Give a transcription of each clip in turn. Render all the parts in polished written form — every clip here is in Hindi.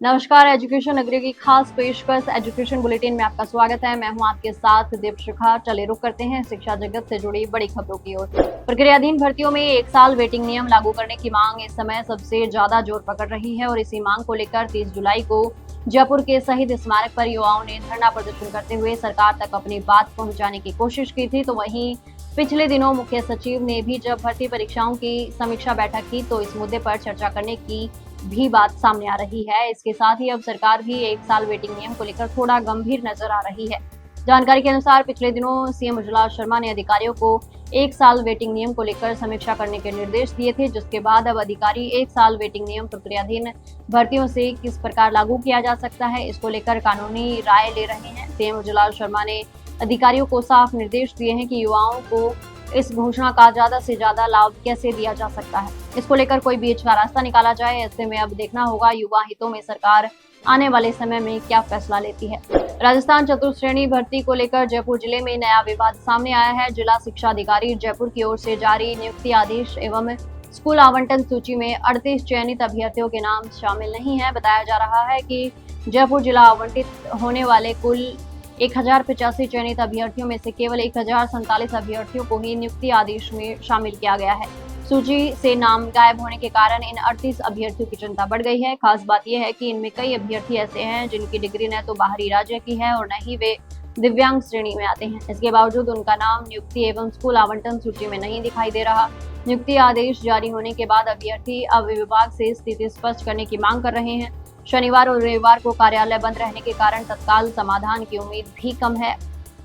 नमस्कार, एजुकेशन नगरी की खास पेशकश एजुकेशन बुलेटिन में आपका स्वागत है। मैं हूं आपके साथ दीपशिखा। चले रुक करते हैं शिक्षा जगत से जुड़ी बड़ी खबरों की ओर। प्रक्रियाधीन भर्तियों में 1 साल वेटिंग नियम लागू करने की मांग इस समय सबसे ज्यादा जोर पकड़ रही है और इसी मांग को लेकर 30 जुलाई को जयपुर के शहीद स्मारक पर युवाओं ने धरना प्रदर्शन करते हुए सरकार तक अपनी बात पहुंचाने की कोशिश की थी। तो वहीं पिछले दिनों मुख्य सचिव ने भी जब भर्ती परीक्षाओं की समीक्षा बैठक की तो इस मुद्दे पर चर्चा करने की भी बात सामने आ रही है। इसके साथ ही अब सरकार भी 1 साल वेटिंग नियम को लेकर थोड़ा गंभीर नजर आ रही है। जानकारी के अनुसार पिछले दिनों सीएम उज्ज्वला शर्मा ने अधिकारियों को 1 साल वेटिंग नियम को लेकर समीक्षा करने के निर्देश दिए थे, जिसके बाद अब अधिकारी 1 साल वेटिंग नियम प्रक्रियाधीन भर्तियों से किस प्रकार लागू किया जा सकता है, इसको लेकर कानूनी राय ले रहे हैं। सीएम उज्ज्वला शर्मा ने अधिकारियों को साफ निर्देश दिए हैं कि युवाओं को इस घोषणा का ज्यादा से ज्यादा लाभ कैसे दिया जा सकता है, इसको लेकर कोई बीच का रास्ता निकाला जाए। ऐसे में अब देखना होगा युवा हितों में सरकार आने वाले समय में क्या फैसला लेती है। राजस्थान चतुर्थ श्रेणी भर्ती को लेकर जयपुर जिले में नया विवाद सामने आया है। जिला शिक्षा अधिकारी जयपुर की ओर से जारी नियुक्ति आदेश एवं स्कूल आवंटन सूची में 38 चयनित अभ्यर्थियों के नाम शामिल नहीं है। बताया जा रहा है कि जयपुर जिला आवंटित होने वाले कुल 1085 चयनित अभ्यर्थियों में से केवल 1047 अभ्यर्थियों को ही नियुक्ति आदेश में शामिल किया गया है। सूची से नाम गायब होने के कारण इन 38 अभ्यर्थियों की चिंता बढ़ गई है। खास बात यह है कि इनमें कई अभ्यर्थी ऐसे हैं जिनकी डिग्री न तो बाहरी राज्य की है और न ही वे दिव्यांग श्रेणी में आते हैं। इसके बावजूद उनका नाम नियुक्ति एवं स्कूल आवंटन सूची में नहीं दिखाई दे रहा। नियुक्ति आदेश जारी होने के बाद अभ्यर्थी अब विभाग से स्थिति स्पष्ट करने की मांग कर रहे हैं। शनिवार और रविवार को कार्यालय बंद रहने के कारण तत्काल समाधान की उम्मीद भी कम है।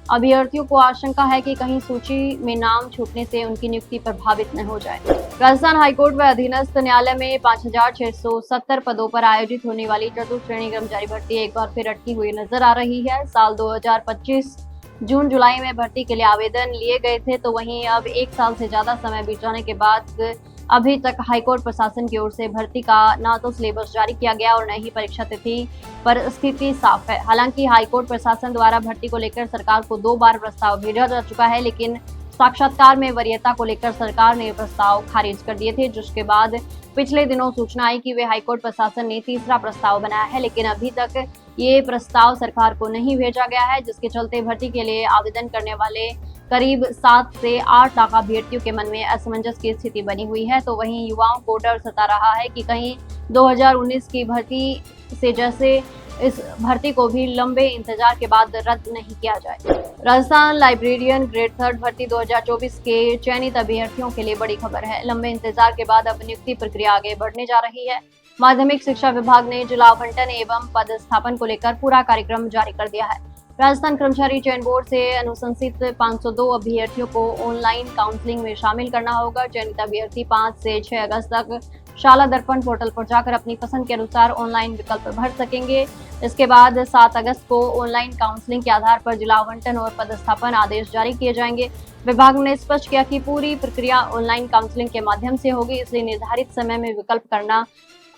अभ्यर्थियों को आशंका है कि कहीं सूची में नाम छूटने से उनकी नियुक्ति प्रभावित न हो जाए। राजस्थान हाईकोर्ट व अधीनस्थ न्यायालय में 5670 पदों पर आयोजित होने वाली चतुर्थ श्रेणी कर्मचारी भर्ती एक बार फिर अटकी हुई नजर आ रही है। साल 2025 जून जुलाई में भर्ती के लिए आवेदन लिए गए थे, तो वहीं अब 1 साल से ज्यादा समय बीत जाने के बाद अभी तक हाईकोर्ट प्रशासन की ओर से भर्ती का न तो सिलेबस जारी किया गया और न ही परीक्षा तिथि पर स्थिति साफ है। हालांकि हाईकोर्ट प्रशासन द्वारा भर्ती को लेकर सरकार को 2 बार प्रस्ताव भेजा जा चुका है, लेकिन साक्षात्कार में वरीयता को लेकर सरकार ने प्रस्ताव खारिज कर दिए थे, जिसके बाद पिछले दिनों सूचना आई कि वे हाईकोर्ट प्रशासन ने तीसरा प्रस्ताव बनाया है, लेकिन अभी तक ये प्रस्ताव सरकार को नहीं भेजा गया है, जिसके चलते भर्ती के लिए आवेदन करने वाले करीब 7 से 8 लाख अभ्यर्थियों के मन में असमंजस की स्थिति बनी हुई है। तो वहीं युवाओं को डर सता रहा है कि कहीं 2019 की भर्ती से जैसे इस भर्ती को भी लंबे इंतजार के बाद रद्द नहीं किया जाए। राजस्थान लाइब्रेरियन ग्रेड 3 भर्ती 2024 के चयनित अभ्यर्थियों के लिए बड़ी खबर है। लंबे इंतजार के बाद अब नियुक्ति प्रक्रिया आगे बढ़ने जा रही है। माध्यमिक शिक्षा विभाग ने जिला आवंटन एवं पदस्थापन को लेकर पूरा कार्यक्रम जारी कर दिया है। राजस्थान कर्मचारी चयन बोर्ड से अनुशंसित 502 अभ्यर्थियों को ऑनलाइन काउंसलिंग में शामिल करना होगा। चयनित अभ्यर्थी 5 से 6 अगस्त तक शाला दर्पण पोर्टल पर जाकर अपनी पसंद के अनुसार ऑनलाइन विकल्प भर सकेंगे। इसके बाद 7 अगस्त को ऑनलाइन काउंसलिंग के आधार पर जिला आवंटन और पदस्थापन आदेश जारी किए जाएंगे। विभाग ने स्पष्ट किया कि पूरी प्रक्रिया ऑनलाइन काउंसलिंग के माध्यम से होगी, इसलिए निर्धारित समय में विकल्प करना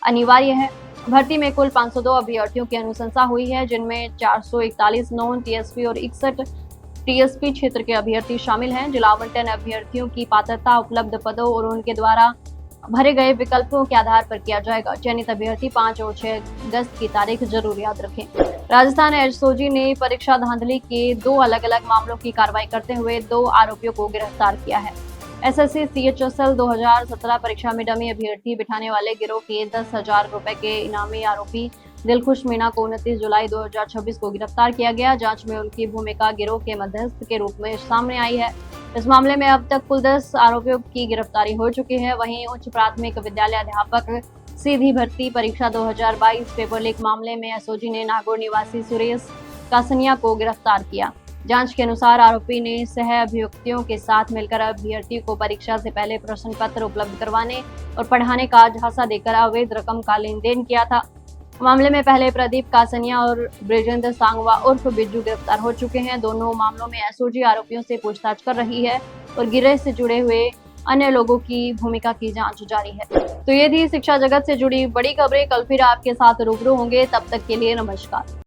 अनिवार्य है। भर्ती में कुल 502 अभ्यर्थियों की अनुशंसा हुई है, जिनमें 441 नॉन टीएसपी और 61 टीएसपी क्षेत्र के अभ्यर्थी शामिल हैं। जिला आवंटन अभ्यर्थियों की पात्रता उपलब्ध पदों और उनके द्वारा भरे गए विकल्पों के आधार पर किया जाएगा। चयनित अभ्यर्थी 5 और 6 अगस्त की तारीख जरूर याद रखें। राजस्थान एसओजी ने परीक्षा धांधली के 2 अलग-अलग मामलों की कार्रवाई करते हुए 2 आरोपियों को गिरफ्तार किया है। एसएससी सीएचएसएल 2017 परीक्षा में डमी अभ्यर्थी बिठाने वाले गिरोह के 10,000 रुपए के इनामी आरोपी दिलखुश मीणा को 29 जुलाई 2026 को गिरफ्तार किया गया। जांच में उनकी भूमिका गिरोह के मध्यस्थ के रूप में सामने आई है। इस मामले में अब तक कुल 10 आरोपियों की गिरफ्तारी हो चुकी है। वहीं उच्च प्राथमिक विद्यालय अध्यापक सीधी भर्ती परीक्षा 2022 पेपर लीक मामले में एसओजी ने नागौर निवासी सुरेश कासनिया को गिरफ्तार किया। जांच के अनुसार आरोपी ने सह अभियुक्तियों के साथ मिलकर अभ्यर्थी को परीक्षा से पहले प्रश्न पत्र उपलब्ध करवाने और पढ़ाने का झांसा देकर अवैध रकम का लेन देन किया था। मामले में पहले प्रदीप कासनिया और ब्रिजेंद्र सांगवा उर्फ बिज्जू गिरफ्तार हो चुके हैं। दोनों मामलों में एसओजी आरोपियों से पूछताछ कर रही है और गिरोह से जुड़े हुए अन्य लोगों की भूमिका की जांच जारी है। तो ये थी शिक्षा जगत से जुड़ी बड़ी खबरें। कल फिर आपके साथ रूबरू होंगे, तब तक के लिए नमस्कार।